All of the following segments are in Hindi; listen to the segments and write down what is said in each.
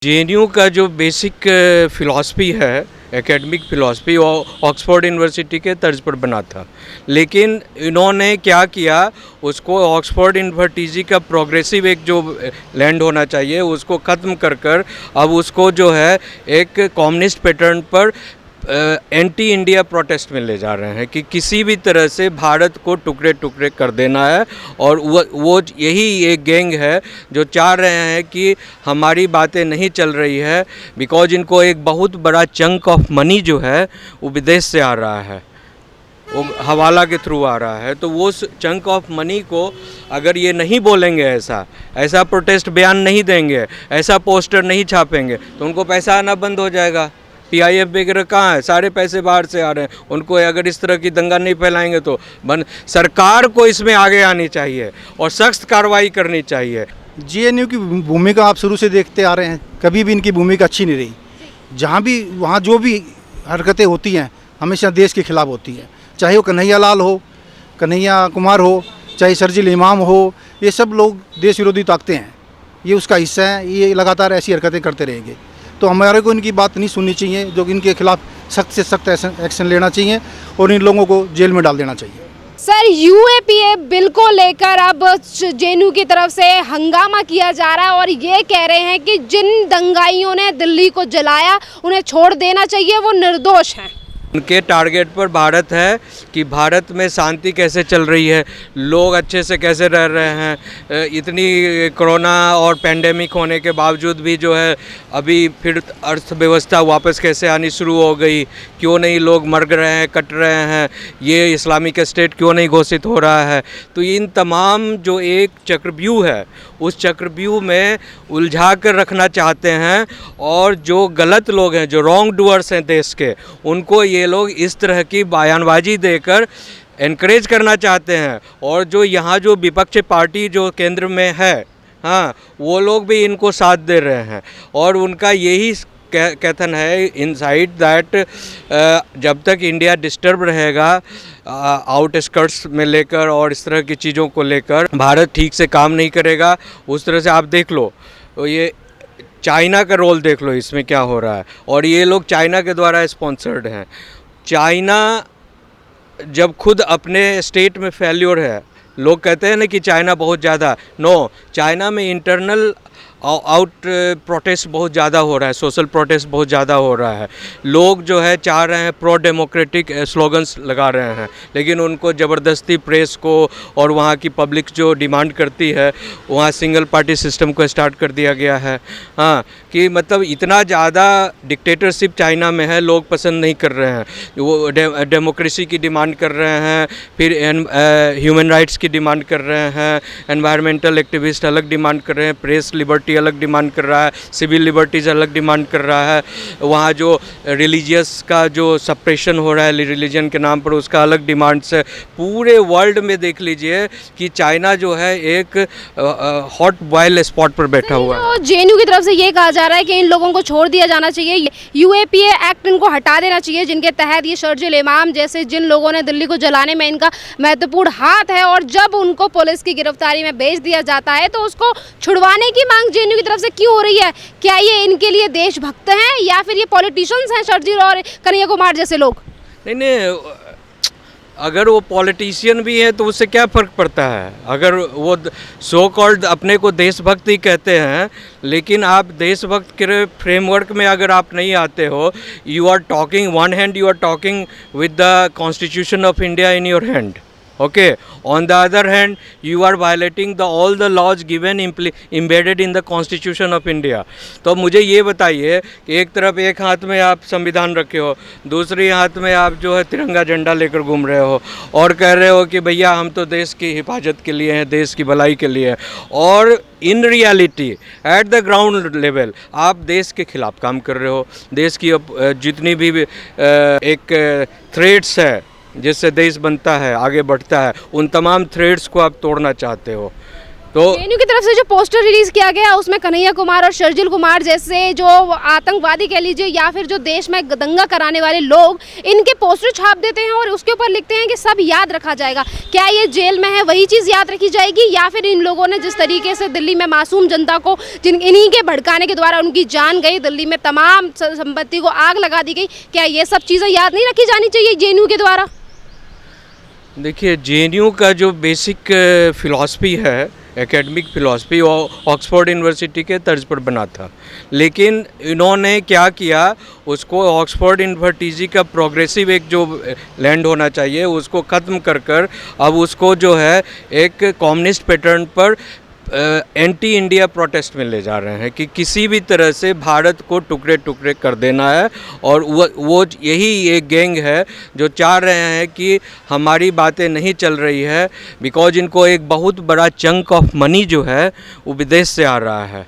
जेएनयू का जो बेसिक फ़िलॉसफी है, एकेडमिक फ़िलॉसफी, वो ऑक्सफोर्ड यूनिवर्सिटी के तर्ज पर बना था। लेकिन इन्होंने क्या किया, उसको ऑक्सफोर्ड यूनिवर्सिटी का प्रोग्रेसिव एक जो लैंड होना चाहिए उसको ख़त्म कर कर अब उसको जो है एक कम्युनिस्ट पैटर्न पर एंटी इंडिया प्रोटेस्ट में ले जा रहे हैं कि किसी भी तरह से भारत को टुकड़े टुकड़े कर देना है। और वो यही एक गैंग है जो चाह रहे हैं कि हमारी बातें नहीं चल रही है, बिकॉज इनको एक बहुत बड़ा चंक ऑफ मनी जो है वो विदेश से आ रहा है, वो हवाला के थ्रू आ रहा है। तो वो चंक ऑफ मनी को अगर ये नहीं बोलेंगे, ऐसा प्रोटेस्ट बयान नहीं देंगे, ऐसा पोस्टर नहीं छापेंगे, तो उनको पैसा आना बंद हो जाएगा। पीआईएफ वगैरह कहाँ है, सारे पैसे बाहर से आ रहे हैं। उनको अगर इस तरह की दंगा नहीं फैलाएंगे तो सरकार को इसमें आगे आनी चाहिए और सख्त कार्रवाई करनी चाहिए। जेएनयू की भूमिका आप शुरू से देखते आ रहे हैं, कभी भी इनकी भूमिका अच्छी नहीं रही। जहाँ भी वहाँ जो भी हरकतें होती हैं हमेशा देश के खिलाफ होती हैं, चाहे वो कन्हैया लाल हो, कन्हैया कुमार हो, चाहे शर्जील इमाम हो, ये सब लोग देश विरोधी ताकतें हैं, ये उसका हिस्सा है। ये लगातार ऐसी हरकतें करते रहेंगे, तो हमारे को इनकी बात नहीं सुननी चाहिए। जो इनके खिलाफ सख्त से सख्त एक्शन लेना चाहिए और इन लोगों को जेल में डाल देना चाहिए। सर, यूएपीए बिल को लेकर अब जेएनयू की तरफ से हंगामा किया जा रहा है और ये कह रहे हैं कि जिन दंगाइयों ने दिल्ली को जलाया उन्हें छोड़ देना चाहिए, वो निर्दोष हैं। उनके टारगेट पर भारत है कि भारत में शांति कैसे चल रही है, लोग अच्छे से कैसे रह रहे हैं। इतनी कोरोना और पेंडेमिक होने के बावजूद भी जो है अभी फिर अर्थव्यवस्था वापस कैसे आनी शुरू हो गई, क्यों नहीं लोग मर रहे हैं, कट रहे हैं, ये इस्लामिक स्टेट क्यों नहीं घोषित हो रहा है। तो इन तमाम जो एक चक्रव्यूह है उस चक्रव्यूह में उलझा कर रखना चाहते हैं और जो गलत लोग हैं, जो रॉन्ग डूअर्स हैं देश के, उनको ये लोग इस तरह की बयानबाजी देकर एनकरेज करना चाहते हैं। और जो यहाँ जो विपक्ष पार्टी जो केंद्र में है, हाँ, वो लोग भी इनको साथ दे रहे हैं और उनका यही कथन है इनसाइड दैट जब तक इंडिया डिस्टर्ब रहेगा आउटस्कर्ट्स में लेकर और इस तरह की चीज़ों को लेकर, भारत ठीक से काम नहीं करेगा। उस तरह से आप देख लो, तो ये चाइना का रोल देख लो इसमें क्या हो रहा है, और ये लोग चाइना के द्वारा स्पॉन्सर्ड हैं। चाइना जब खुद अपने स्टेट में फेल्योर है, लोग कहते हैं ना कि चाइना बहुत ज़्यादा, नो, चाइना में इंटरनल आउट प्रोटेस्ट बहुत ज़्यादा हो रहा है, सोशल प्रोटेस्ट बहुत ज़्यादा हो रहा है। लोग जो है चाह रहे हैं प्रो डेमोक्रेटिक स्लोगन्स लगा रहे हैं, लेकिन उनको ज़बरदस्ती प्रेस को और वहाँ की पब्लिक जो डिमांड करती है, वहाँ सिंगल पार्टी सिस्टम को स्टार्ट कर दिया गया है। हाँ, कि मतलब इतना ज़्यादा डिक्टेटरशिप चाइना में है, लोग पसंद नहीं कर रहे हैं। वो डेमोक्रेसी की डिमांड कर रहे हैं, फिर ह्यूमन राइट्स की डिमांड कर रहे हैं, एनवायरमेंटल एक्टिविस्ट अलग डिमांड कर रहे हैं, प्रेस लिबर्टी अलग डिमांड कर रहा है, सिविल लिबर्टीज अलग डिमांड कर रहा है। वहाँ जो रिलीजियस का जो सप्रेशन हो रहा है रिलीजन के नाम पर, उसका अलग डिमांड्स है। पूरे वर्ल्ड में देख लीजिए कि चाइना जो है एक हॉट बॉयल स्पॉट पर बैठा हुआ है। जेएनयू की तरफ से ये कहा जा रहा है कि इन लोगों को छोड़ दिया जाना चाहिए, यूएपीए एक्ट इनको हटा देना चाहिए, जिनके तहत ये शर्जील इमाम जैसे जिन लोगों ने दिल्ली को जलाने में इनका महत्वपूर्ण हाथ है, और जब उनको पुलिस की गिरफ्तारी में भेज दिया जाता है तो उसको छुड़वाने की मांग जेएनयू की तरफ से क्यों हो रही है? क्या ये इनके लिए देशभक्त हैं या फिर ये पॉलिटिशियंस हैं, शर्जील और कन्हैया कुमार जैसे लोग? नहीं, अगर वो पॉलिटिशियन भी है तो उससे क्या फ़र्क पड़ता है? अगर वो सो कॉल्ड अपने को देशभक्त ही कहते हैं, लेकिन आप देशभक्त के फ्रेमवर्क में अगर आप नहीं आते हो, you are talking one hand, you are talking with the constitution of India in your hand, okay, on the other hand you are violating all the laws given embedded in the constitution of India। तो मुझे ये बताइए कि एक तरफ एक हाथ में आप संविधान रखे हो, दूसरी हाथ में आप जो है तिरंगा झंडा लेकर घूम रहे हो और कह रहे हो कि भैया हम तो देश की हिफाजत के लिए हैं, देश की भलाई के लिए हैं, और in reality at the ground level आप देश के खिलाफ काम कर रहे हो। देश की जितनी भी एक थ्रेड्स है जिससे देश बनता है, आगे बढ़ता है, उन तमाम थ्रेड्स को आप तोड़ना चाहते हो। तो जेएनयू की तरफ से जो पोस्टर रिलीज किया गया उसमें कन्हैया कुमार और शर्जिल कुमार जैसे जो आतंकवादी कह लीजिए या फिर जो देश में दंगा कराने वाले लोग इनके पोस्टर छाप देते हैं और उसके ऊपर लिखते हैं कि सब याद रखा जाएगा। क्या ये जेल में है वही चीज़ याद रखी जाएगी या फिर इन लोगों ने जिस तरीके से दिल्ली में मासूम जनता को इन्हीं के भड़काने के द्वारा उनकी जान गई, दिल्ली में तमाम संपत्ति को आग लगा दी गई, क्या ये सब चीज़ें याद नहीं रखी जानी चाहिए जेएनयू के द्वारा? देखिए, जेएनयू का जो बेसिक फिलॉसफी है, एकेडमिक फ़िलासफ़ी ऑक्सफोर्ड यूनिवर्सिटी के तर्ज पर बना था, लेकिन इन्होंने क्या किया, उसको ऑक्सफोर्ड यूनिवर्सिटी का प्रोग्रेसिव एक जो लैंड होना चाहिए उसको ख़त्म कर अब उसको जो है एक कम्युनिस्ट पैटर्न पर एंटी इंडिया प्रोटेस्ट में ले जा रहे हैं कि किसी भी तरह से भारत को टुकड़े टुकड़े कर देना है। और वो यही एक गैंग है जो चाह रहे हैं कि हमारी बातें नहीं चल रही है, बिकॉज इनको एक बहुत बड़ा चंक ऑफ मनी जो है वो विदेश से आ रहा है,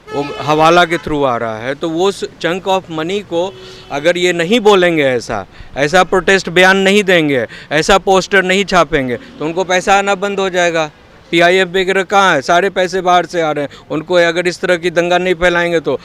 वो हवाला के थ्रू आ रहा है। तो वो चंक ऑफ मनी को अगर ये नहीं बोलेंगे, ऐसा प्रोटेस्ट बयान नहीं देंगे, ऐसा पोस्टर नहीं छापेंगे, तो उनको पैसा आना बंद हो जाएगा। PIF वगैरह कहाँ है, सारे पैसे बाहर से आ रहे हैं। उनको अगर इस तरह की दंगा नहीं फैलाएंगे तो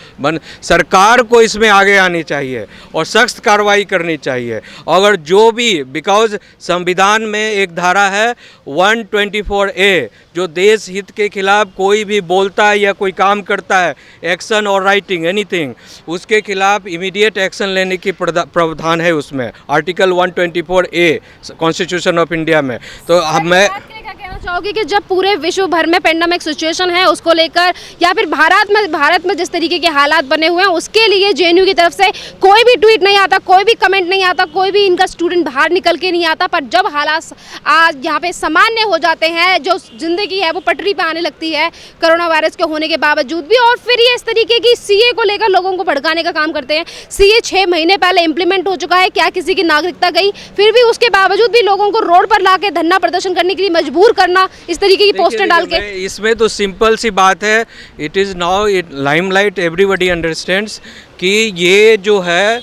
सरकार को इसमें आगे आनी चाहिए और सख्त कार्रवाई करनी चाहिए। अगर जो भी, बिकॉज संविधान में एक धारा है 124A जो देश हित के खिलाफ कोई भी बोलता है या कोई काम करता है, एक्शन और राइटिंग एनीथिंग, उसके खिलाफ इमीडिएट एक्शन लेने की प्रावधान है उसमें, article 124A constitution of India में। तो मैं कहना चाहोगे कि जब पूरे विश्व भर में पेंडेमिक सिचुएशन है उसको लेकर या फिर भारत में जिस तरीके के हालात बने हुए हैं उसके लिए जेएनयू की तरफ से कोई भी ट्वीट नहीं आता, कोई भी कमेंट नहीं आता, कोई भी इनका स्टूडेंट बाहर निकल के नहीं आता, पर जब हालात आज यहाँ पे सामान्य हो जाते हैं, जो जिंदगी है वो पटरी पे आने लगती है कोरोना वायरस के होने के बावजूद भी, और फिर ये इस तरीके की CA को लेकर लोगों को भड़काने का काम करते हैं। CA 6 महीने पहले इम्प्लीमेंट हो चुका है, क्या किसी की नागरिकता गई? फिर भी उसके बावजूद भी लोगों को रोड पर ला के धरना प्रदर्शन करने के लिए मजबूर करना इस तरीके की पोस्टर डाल के। इसमें तो सिंपल सी बात है, it is now limelight, everybody understands कि ये जो है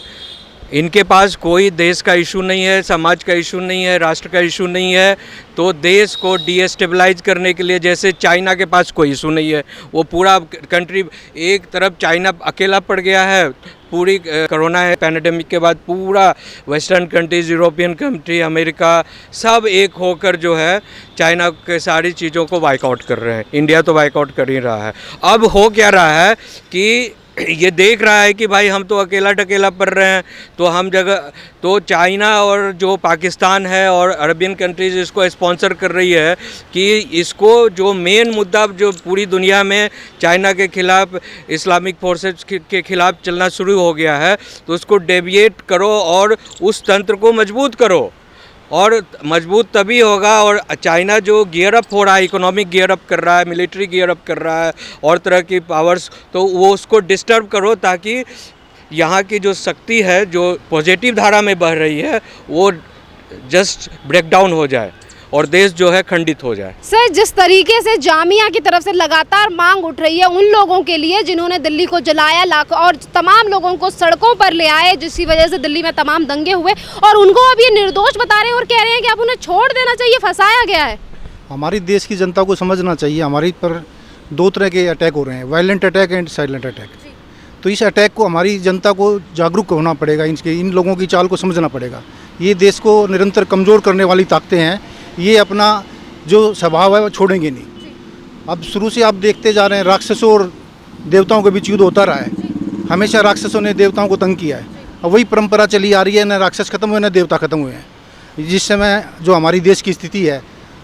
इनके पास कोई देश का इशू नहीं है, समाज का इशू नहीं है, राष्ट्र का इशू नहीं है, तो देश को डीएस्टेबलाइज करने के लिए, जैसे चाइना के पास कोई इशू नहीं है, वो पूरा कंट्री, एक तरफ चाइना अकेला पड़ गया है, पूरी कोरोना है पैंडेमिक के बाद पूरा western countries, European country, America सब एक होकर जो है चाइना के सारी चीज़ों को बाइकआउट कर रहे हैं। इंडिया तो बाइकआउट कर ही रहा है। अब हो क्या रहा है कि ये देख रहा है कि भाई हम तो अकेला टकेला पड़ रहे हैं, तो हम जगह, तो चाइना और जो पाकिस्तान है और अरबियन कंट्रीज़ इसको स्पॉन्सर कर रही है कि इसको जो मेन मुद्दा जो पूरी दुनिया में चाइना के खिलाफ, इस्लामिक फोर्सेस के खिलाफ चलना शुरू हो गया है, तो उसको डेविएट करो और उस तंत्र को मजबूत करो, और मजबूत तभी होगा। और चाइना जो गियर अप हो रहा है, इकोनॉमिक गियर अप कर रहा है, मिलिट्री गियर अप कर रहा है और तरह की पावर्स, तो वो उसको डिस्टर्ब करो ताकि यहाँ की जो शक्ति है, जो पॉजिटिव धारा में बह रही है, वो जस्ट ब्रेक डाउन हो जाए और देश जो है खंडित हो जाए। सर, जिस तरीके से जामिया की तरफ से लगातार मांग उठ रही है उन लोगों के लिए जिन्होंने दिल्ली को जलाया, लाखों और तमाम लोगों को सड़कों पर ले आए, जिसकी वजह से दिल्ली में तमाम दंगे हुए, और उनको अब ये निर्दोष बता रहे हैं और कह रहे हैं कि अब उन्हें छोड़ देना चाहिए, फंसाया गया है। हमारी देश की जनता को समझना चाहिए, हमारी पर 2 तरह के अटैक हो रहे हैं, violent attack and silent attack. तो इस अटैक को हमारी जनता को जागरूक होना पड़ेगा, इन लोगों की चाल को समझना पड़ेगा। ये देश को निरंतर कमज़ोर करने वाली ताकतें हैं, ये अपना जो स्वभाव है वो छोड़ेंगे नहीं। अब शुरू से आप देखते जा रहे हैं राक्षसों और देवताओं के बीच युद्ध होता रहा है, हमेशा राक्षसों ने देवताओं को तंग किया है, अब वही परंपरा चली आ रही है, न राक्षस खत्म हुए न देवता खत्म हुए हैं। जिस समय जो हमारी देश की स्थिति है,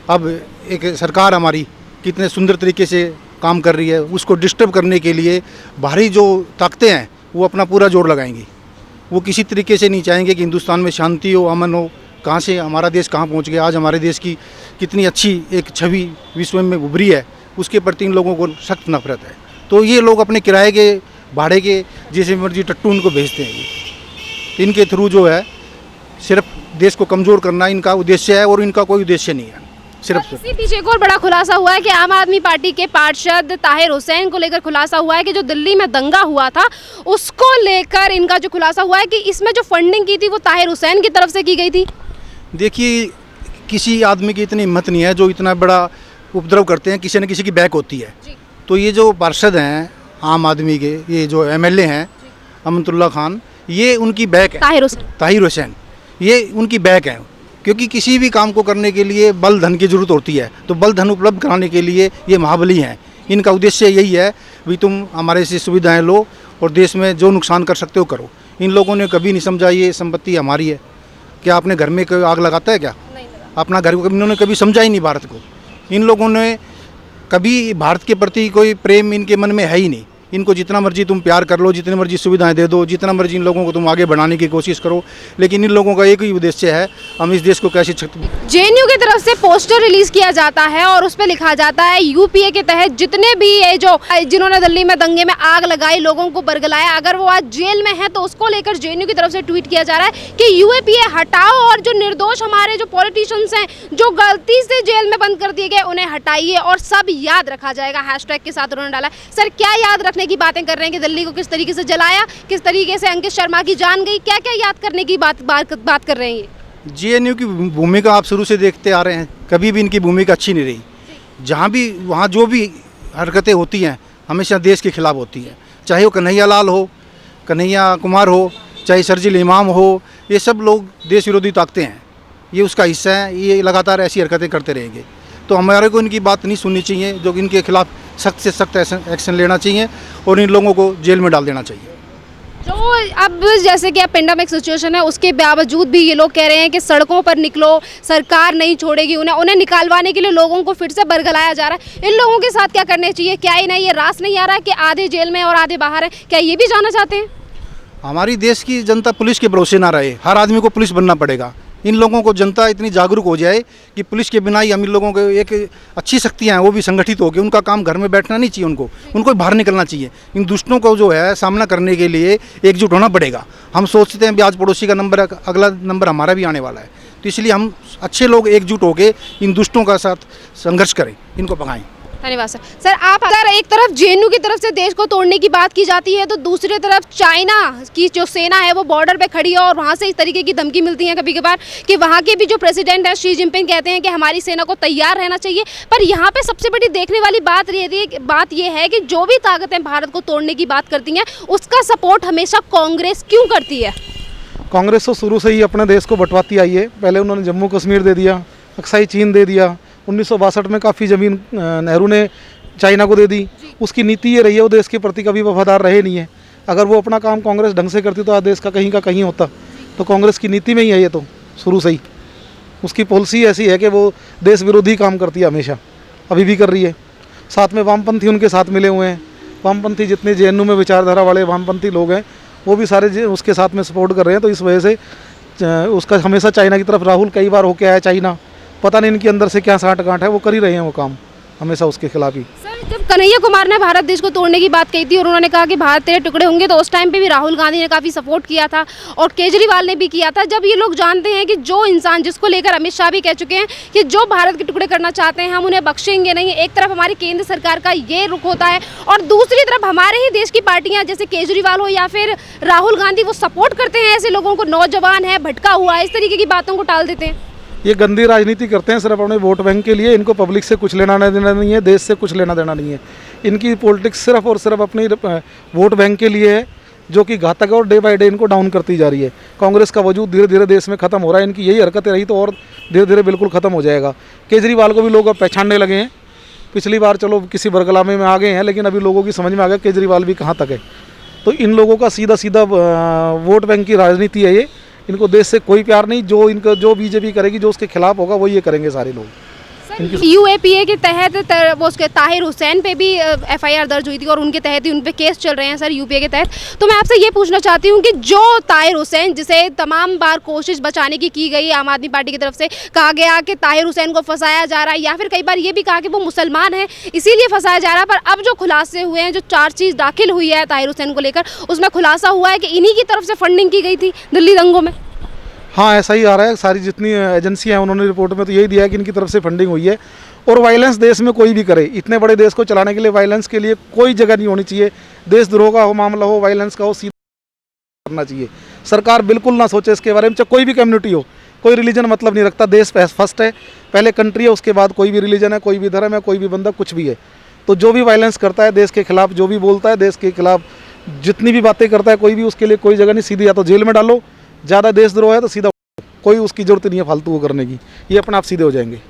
अब एक सरकार हमारी कितने सुंदर तरीके से काम कर रही है, उसको डिस्टर्ब करने के लिए बाहरी जो ताकतें हैं वो अपना पूरा जोर लगाएंगी। वो किसी तरीके से नहीं चाहेंगे कि हिंदुस्तान में शांति हो, अमन हो। कहाँ से हमारा देश कहाँ पहुँच गया, आज हमारे देश की कितनी अच्छी एक छवि विश्व में उभरी है, उसके प्रति इन लोगों को सख्त नफरत है। तो ये लोग अपने किराए के, भाड़े के, जैसे मर्जी टट्टू उनको भेजते हैं। ये इनके थ्रू जो है सिर्फ देश को कमज़ोर करना इनका उद्देश्य है, और इनका कोई उद्देश्य नहीं है। सिर्फ इसी पीछे एक और बड़ा खुलासा हुआ है कि आम आदमी पार्टी के पार्षद ताहिर हुसैन को लेकर खुलासा हुआ है कि जो दिल्ली में दंगा हुआ था उसको लेकर इनका जो खुलासा हुआ है कि इसमें जो फंडिंग की थी वो ताहिर हुसैन की तरफ से की गई थी। देखिए, किसी आदमी की इतनी हिम्मत नहीं है जो इतना बड़ा उपद्रव करते हैं, किसी न किसी की बैक होती है। तो ये जो पार्षद हैं आम आदमी के, ये जो एमएलए हैं अमनतुल्ला खान, ये उनकी बैक है। ताहिर हुसैन, ये उनकी बैक है। क्योंकि किसी भी काम को करने के लिए बल धन की जरूरत होती है, तो बल धन उपलब्ध कराने के लिए ये महाबली हैं। इनका उद्देश्य यही है भी तुम हमारे से सुविधाएं लो और देश में जो नुकसान कर सकते हो करो। इन लोगों ने कभी नहीं समझा ये संपत्ति हमारी है। क्या आपने घर में कोई आग लगाता है क्या? अपना घर को इन्होंने कभी समझा ही नहीं भारत को। इन लोगों ने कभी भारत के प्रति कोई प्रेम इनके मन में है ही नहीं। इनको जितना मर्जी तुम प्यार कर लो, जितनी मर्जी सुविधाएं दे दो, जितना मर्जी इन लोगों को तुम आगे बढ़ाने की कोशिश करो, लेकिन इन लोगों का एक ही उद्देश्य है, हम इस देश को कैसे जेएनयू की तरफ से पोस्टर रिलीज किया जाता है और उस पर लिखा जाता है यूपीए के तहत जितने भी ये जो जिन्होंने दिल्ली में दंगे में आग लगाई, लोगों को बरगलाया, अगर वो आज जेल में है तो उसको लेकर जेएनयू की तरफ से ट्वीट किया जा रहा है कि यूएपीए हटाओ और जो निर्दोष हमारे जो पॉलिटिशियंस हैं जो गलती से जेल में बंद कर दिए गए उन्हें हटाइए और सब याद रखा जाएगा हैशटैग के साथ उन्होंने डाला। सर, क्या याद रखने की बातें कर रहे हैं कि दिल्ली को किस तरीके से जलाया, किस तरीके से अंकित शर्मा की जान गई, क्या क्या याद करने की बात कर रहे हैं ये? जेएनयू की भूमिका आप शुरू से देखते आ रहे हैं, कभी भी इनकी भूमिका अच्छी नहीं रही। जहाँ भी वहाँ जो भी हरकतें होती हैं हमेशा देश के खिलाफ होती है, चाहे वो कन्हैया लाल हो, कन्हैया कुमार हो, चाहे शर्जील इमाम हो, ये सब लोग देश विरोधी ताकतें हैं, ये उसका हिस्सा है। ये लगातार ऐसी हरकतें करते रहेंगे, तो हमारे को इनकी बात नहीं सुननी चाहिए। जो इनके खिलाफ सख्त से सख्त एक्शन लेना चाहिए और इन लोगों को जेल में डाल देना चाहिए। जो अब जैसे कि अब पेंडेमिक सिचुएशन है उसके बावजूद भी ये लोग कह रहे हैं कि सड़कों पर निकलो, सरकार नहीं छोड़ेगी उन्हें निकालवाने के लिए लोगों को फिर से बरगलाया जा रहा है। इन लोगों के साथ क्या करना चाहिए? क्या इन्हें ये रास नहीं आ रहा है कि आधे जेल में और आधे बाहर हैं? क्या ये भी जाना चाहते हैं? हमारी देश की जनता पुलिस के भरोसे ना रहे, हर आदमी को पुलिस बनना पड़ेगा। इन लोगों को जनता इतनी जागरूक हो जाए कि पुलिस के बिना ही हम इन लोगों के एक अच्छी शक्तियाँ हैं वो भी संगठित हो गए। उनका काम घर में बैठना नहीं चाहिए, उनको बाहर निकलना चाहिए। इन दुष्टों को जो है सामना करने के लिए एकजुट होना पड़ेगा। हम सोचते हैं भी आज पड़ोसी का नंबर, अगला नंबर हमारा भी आने वाला है, तो इसलिए हम अच्छे लोग एकजुट होकर इन दुष्टों का साथ संघर्ष करें, इनको भगाएं। धन्यवाद सर। सर, आप अगर एक तरफ जेएनयू की तरफ से देश को तोड़ने की बात की जाती है तो दूसरी तरफ चाइना की जो सेना है वो बॉर्डर पे खड़ी है और वहाँ से इस तरीके की धमकी मिलती है कभी कभार कि वहाँ के भी जो प्रेसिडेंट है शी जिनपिंग कहते हैं कि हमारी सेना को तैयार रहना चाहिए। पर यहाँ पे सबसे बड़ी देखने वाली बात ये है कि जो भी ताकतें भारत को तोड़ने की बात करती हैं उसका सपोर्ट हमेशा कांग्रेस क्यों करती है? कांग्रेस तो शुरू से ही अपने देश को बंटवाती आई है। पहले उन्होंने जम्मू कश्मीर दे दिया, अक्साई चीन दे दिया, 1962 में काफ़ी ज़मीन नेहरू ने चाइना को दे दी। उसकी नीति ये रही है, वो देश के प्रति कभी वफादार रहे नहीं है। अगर वो अपना काम कांग्रेस ढंग से करती तो आज देश का कहीं होता। तो कांग्रेस की नीति में ही है ये, तो शुरू से ही उसकी पॉलिसी ऐसी है कि वो देश विरोधी काम करती है हमेशा, अभी भी कर रही है। साथ में वामपंथी उनके साथ मिले हुए हैं। वामपंथी जितने जेएनयू में विचारधारा वाले वामपंथी लोग हैं वो भी सारे उसके साथ में सपोर्ट कर रहे हैं। तो इस वजह से उसका हमेशा चाइना की तरफ राहुल कई बार होके आया चाइना, पता नहीं इनके अंदर से क्या साठ गांठ है, वो कर ही रहे हैं वो काम हमेशा उसके खिलाफ ही। सर, जब कन्हैया कुमार ने भारत देश को तोड़ने की बात कही थी और उन्होंने कहा कि भारत तेरे टुकड़े होंगे, तो उस टाइम पे भी राहुल गांधी ने काफ़ी सपोर्ट किया था और केजरीवाल ने भी किया था। जब ये लोग जानते हैं कि जो इंसान जिसको लेकर अमित शाह भी कह चुके हैं कि जो भारत के टुकड़े करना चाहते हैं हम उन्हें बख्शेंगे नहीं, एक तरफ हमारी केंद्र सरकार का ये रुख होता है और दूसरी तरफ हमारे ही देश की पार्टियाँ जैसे केजरीवाल हो या फिर राहुल गांधी वो सपोर्ट करते हैं ऐसे लोगों को, नौजवान है, भटका हुआ है, इस तरीके की बातों को टाल देते हैं। ये गंदी राजनीति करते हैं सिर्फ अपने वोट बैंक के लिए। इनको पब्लिक से कुछ लेना देना नहीं है, देश से कुछ लेना देना नहीं है। इनकी पॉलिटिक्स सिर्फ और सिर्फ अपनी वोट बैंक के लिए है, जो कि घातक है और डे बाय डे इनको डाउन करती जा रही है। कांग्रेस का वजूद धीरे धीरे देश में खत्म हो रहा है। इनकी यही हरकतें रही तो और धीरे धीरे बिल्कुल ख़त्म हो जाएगा। केजरीवाल को भी लोग अब पहचानने लगे हैं। पिछली बार चलो किसी बरगलामे में आ गए हैं, लेकिन अभी लोगों की समझ में आ गया केजरीवाल भी कहाँ तक है। तो इन लोगों का सीधा सीधा वोट बैंक की राजनीति है ये। इनको देश से कोई प्यार नहीं। जो बीजेपी करेगी, जो उसके खिलाफ होगा वो ये करेंगे सारे लोग। यूएपीए के तहत वो उसके ताहिर हुसैन पे भी एफआईआर दर्ज हुई थी और उनके तहत ही उन पे केस चल रहे हैं सर यूपीए के तहत। तो मैं आपसे ये पूछना चाहती हूँ कि जो ताहिर हुसैन, जिसे तमाम बार कोशिश बचाने की गई आम आदमी पार्टी की तरफ से, कहा गया कि ताहिर हुसैन को फंसाया जा रहा है या फिर कई बार ये भी कहा कि वो मुसलमान है इसीलिए फंसाया जा रहा है, पर अब जो खुलासे हुए हैं, जो चार्जशीट दाखिल हुई है ताहिर हुसैन को लेकर, उसमें खुलासा हुआ है कि इन्हीं की तरफ से फंडिंग की गई थी दिल्ली दंगों में। हाँ, ऐसा ही आ रहा है। सारी जितनी एजेंसियां हैं उन्होंने रिपोर्ट में तो यही दिया है कि इनकी तरफ से फंडिंग हुई है। और वायलेंस देश में कोई भी करे, इतने बड़े देश को चलाने के लिए वायलेंस के लिए कोई जगह नहीं होनी चाहिए। देशद्रोह का हो मामला हो, वायलेंस का हो, सीधा करना चाहिए। सरकार बिल्कुल ना सोचे इसके बारे में, चाहे कोई भी कम्युनिटी हो कोई रिलीजन मतलब नहीं रखता, देश फर्स्ट है, पहले कंट्री है, उसके बाद कोई भी रिलीजन है, कोई भी धर्म है, कोई भी बंदा कुछ भी है। तो जो भी वायलेंस करता है देश के खिलाफ, जो भी बोलता है देश के खिलाफ, जितनी भी बातें करता है कोई भी, उसके लिए कोई जगह नहीं, सीधी या तो जेल में डालो, ज़्यादा देशद्रोह है तो सीधा, कोई उसकी ज़रूरत नहीं है फालतू को करने की, ये अपने आप सीधे हो जाएंगे।